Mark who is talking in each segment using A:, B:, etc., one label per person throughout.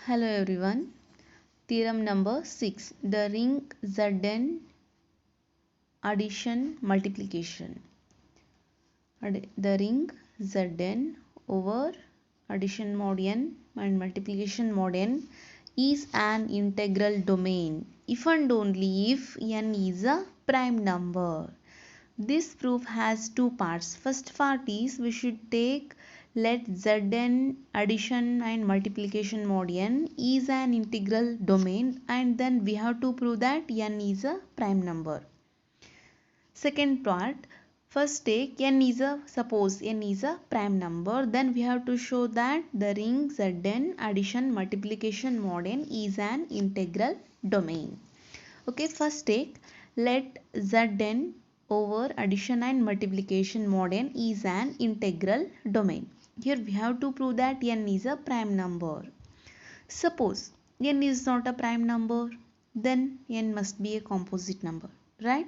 A: Hello everyone. Theorem number 6. The ring Zn addition multiplication. The ring Zn over addition mod n and multiplication mod n is an integral domain if and only if n is a prime number. This proof has two parts. First part is we should take let Zn addition and multiplication mod n is an integral domain, and then we have to prove that n is a prime number. Second part, first take suppose n is a prime number, then we have to show that the ring Zn addition multiplication mod n is an integral domain. Okay, first take let Zn over addition and multiplication mod n is an integral domain. Here we have to prove that n is a prime number. Suppose n is not a prime number, then n must be a composite number, right?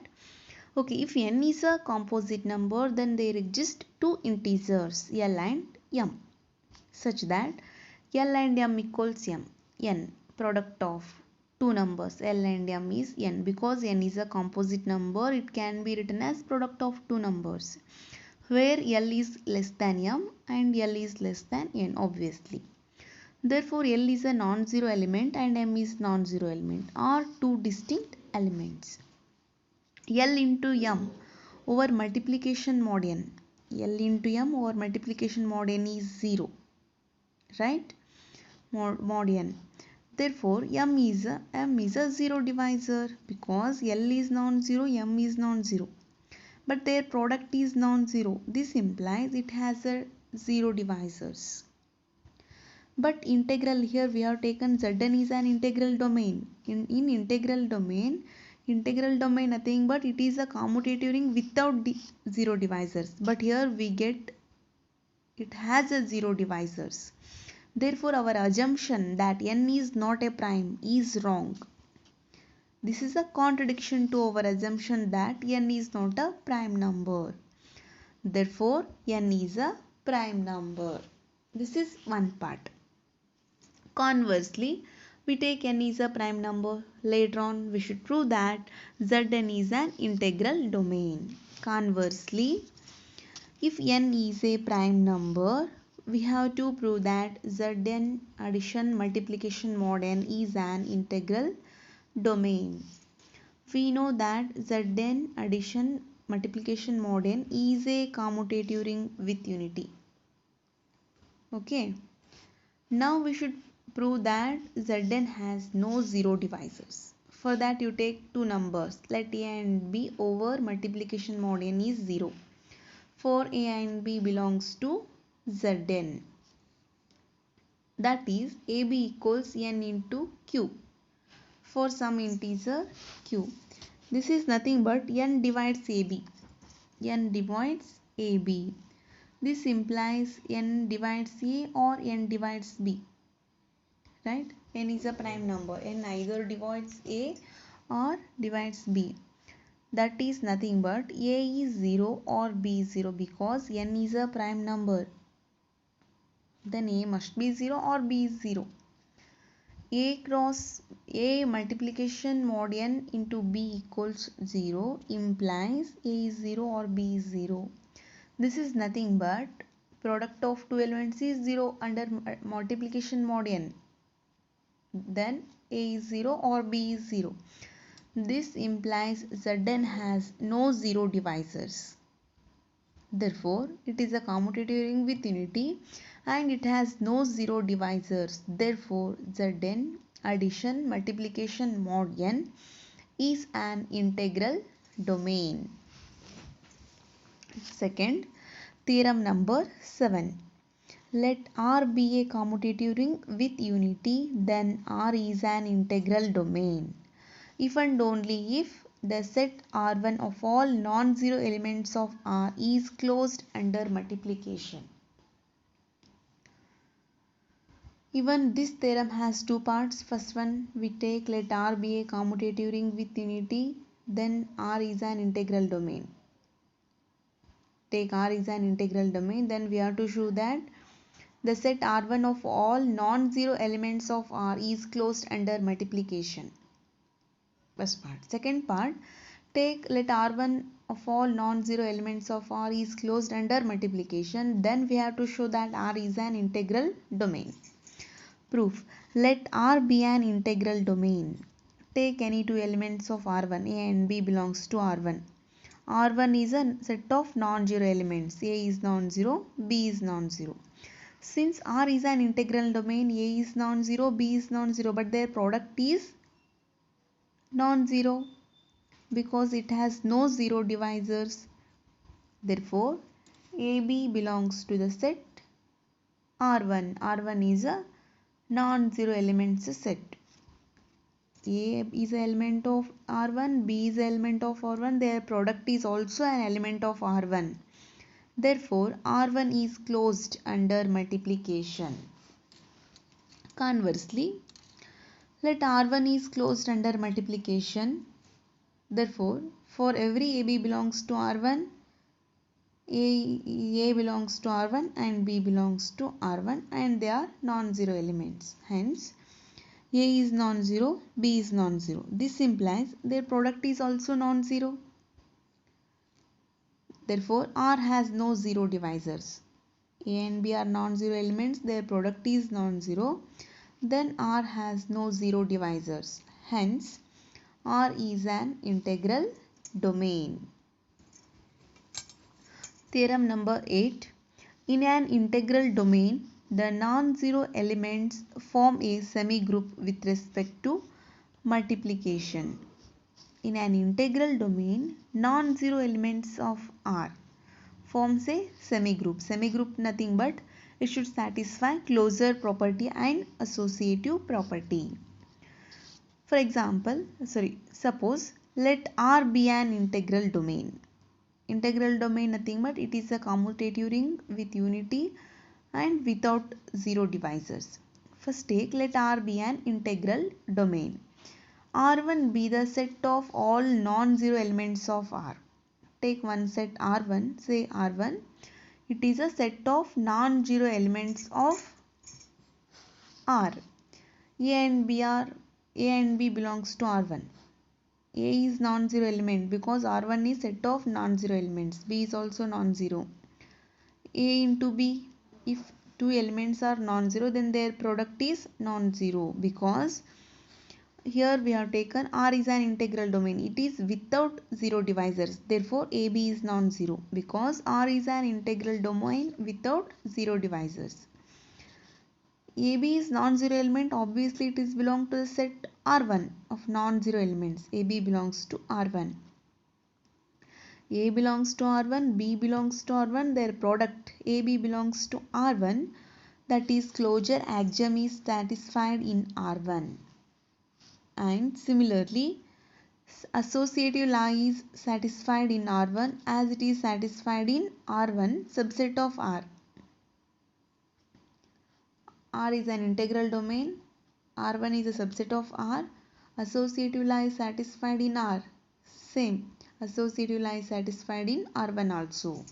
A: Okay, if n is a composite number, then there exist two integers l and m, such that l and m equals m. N product of two numbers l and m is n. Because n is a composite number, it can be written as product of two numbers where l is less than m and l is less than n, obviously. Therefore l is a non-zero element and m is non-zero element, are two distinct elements. L into m over multiplication mod n, L into m over multiplication mod n is 0, right? Mod n. Therefore m is a zero divisor because L is non-zero, m is non-zero, but their product is non-zero. This implies it has a zero divisors. But integral, here we have taken Zn is an integral domain. In integral domain nothing but it is a commutative ring without zero divisors. But here we get it has a zero divisors. Therefore our assumption that n is not a prime is wrong. This is a contradiction to our assumption that n is not a prime number. Therefore n is a prime number. This is one part. Conversely, we take n is a prime number. Later on, we should prove that Zn is an integral domain. Conversely, if n is a prime number, we have to prove that Zn addition multiplication mod n is an integral domain. We know that Zn addition multiplication mod n is a commutative ring with unity. Okay. Now we should prove that Zn has no zero divisors. For that you take two numbers. Let a and b over multiplication mod n is 0. For a and b belongs to Zn. That is ab equals n into q for some integer q. This is nothing but n divides ab. N divides ab. This implies n divides a or n divides b. Right? N is a prime number. N either divides a or divides b. That is nothing but a is 0 or b is 0 because n is a prime number. Then a must be 0 or b is 0. A cross a multiplication mod n into b equals 0 implies a is 0 or b is 0. This is nothing but product of two elements is 0 under multiplication mod n. Then a is 0 or b is 0. This implies Zn has no zero divisors. Therefore, it is a commutative ring with unity and it has no zero divisors. Therefore, Zn addition multiplication mod n is an integral domain. Second, theorem number 7. Let R be a commutative ring with unity, then R is an integral domain. If and only if the set R1 of all non-zero elements of R is closed under multiplication. Even this theorem has two parts. First one, we take let R be a commutative ring with unity, then R is an integral domain. Take R is an integral domain, then we have to show that The set R1 of all non-zero elements of R is closed under multiplication. First part. Second part, take let R1 of all non-zero elements of R is closed under multiplication. Then we have to show that R is an integral domain. Proof. Let R be an integral domain. Take any two elements of R1, A and B belongs to R1. R1 is a set of non-zero elements. A is non-zero, B is non-zero. Since R is an integral domain, A is non-zero, B is non-zero, but their product is non-zero because it has no zero divisors. Therefore, AB belongs to the set R1. R1 is a non-zero elements set. A is an element of R1, B is an element of R1, their product is also an element of R1. Therefore, R1 is closed under multiplication. Conversely, let R1 is closed under multiplication. Therefore, for every AB belongs to R1, A belongs to R1 and B belongs to R1 and they are non-zero elements. Hence, A is non-zero, B is non-zero. This implies their product is also non-zero. Therefore, R has no zero divisors. A and B are non-zero elements, their product is non-zero. Then R has no zero divisors. Hence, R is an integral domain. Theorem number 8. In an integral domain, the non-zero elements form a semigroup with respect to multiplication. In an integral domain, non-zero elements of R forms a semigroup. Semigroup nothing but it should satisfy closure property and associative property. For example, suppose let R be an integral domain. Integral domain nothing but it is a commutative ring with unity and without zero divisors. First take let R be an integral domain. R1 be the set of all non-zero elements of R. Take one set R1, say R1. It is a set of non-zero elements of R. A and B belongs to R1. A is non-zero element because R1 is set of non-zero elements. B is also non-zero. A into B, if two elements are non-zero, then their product is non-zero because here we have taken R is an integral domain. It is without zero divisors. Therefore, AB is non-zero because R is an integral domain without zero divisors. AB is non-zero element. Obviously, it is belong to the set R1 of non-zero elements. AB belongs to R1. A belongs to R1, B belongs to R1. Their product AB belongs to R1. That is closure axiom is satisfied in R1. And similarly, associative law is satisfied in R1 as it is satisfied in R1 subset of R. R is an integral domain. R1 is a subset of R. Associative law is satisfied in R. Same. Associative law is satisfied in R1 also.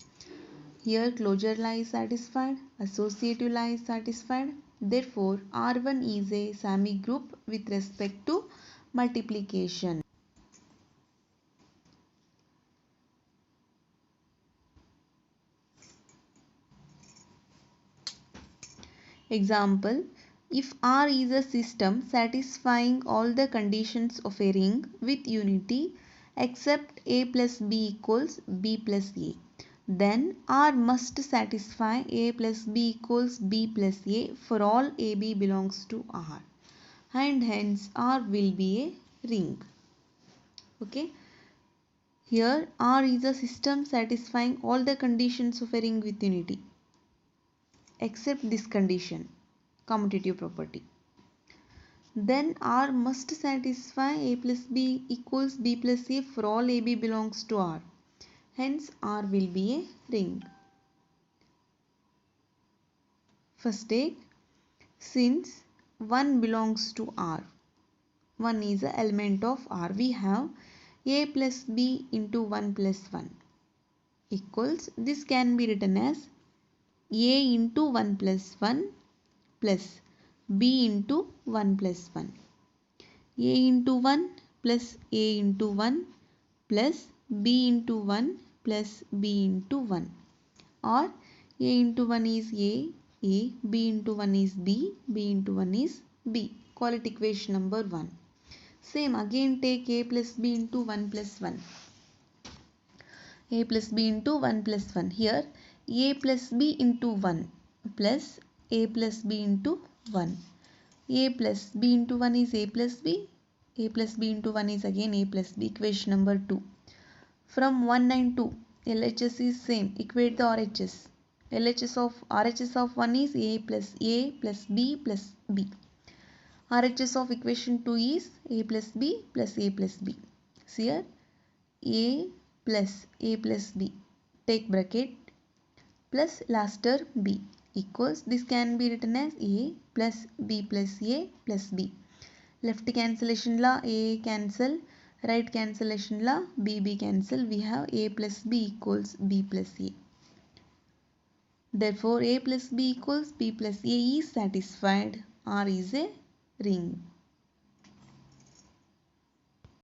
A: Here closure law is satisfied. Associative law is satisfied. Therefore, R1 is a semigroup with respect to multiplication. Example, if R is a system satisfying all the conditions of a ring with unity except A plus B equals B plus A, then R must satisfy A plus B equals B plus A for all AB belongs to R, and hence R will be a ring. Okay. Here R is a system satisfying all the conditions of a ring with unity except this condition, commutative property. Then R must satisfy A plus B equals B plus A for all AB belongs to R. Hence R will be a ring. First take, since 1 belongs to R, 1 is an element of R, we have A plus B into 1 plus 1 equals, this can be written as A into 1 plus 1 plus B into 1 plus 1. A into 1 plus A into 1 plus B into 1 plus B into 1, or A into 1 is A, B into 1 is B, B into 1 is B. Call it equation number 1. Same again, take A plus B into 1 plus 1. A plus B into 1 plus 1. Here A plus B into 1 plus A plus B into 1. A plus B into 1 is A plus B. A plus B into 1 is again A plus B. Equation number 2. From 1 and 2, LHS is same. Equate the RHS. RHS of 1 is A plus B plus B. RHS of equation 2 is A plus B plus A plus B. So here A plus B, take bracket, plus last term B equals, this can be written as A plus B plus A plus B. Left cancellation law, A cancel, right cancellation law, B cancel. We have A plus B equals B plus A. Therefore A plus B equals B plus A is satisfied. R is a ring.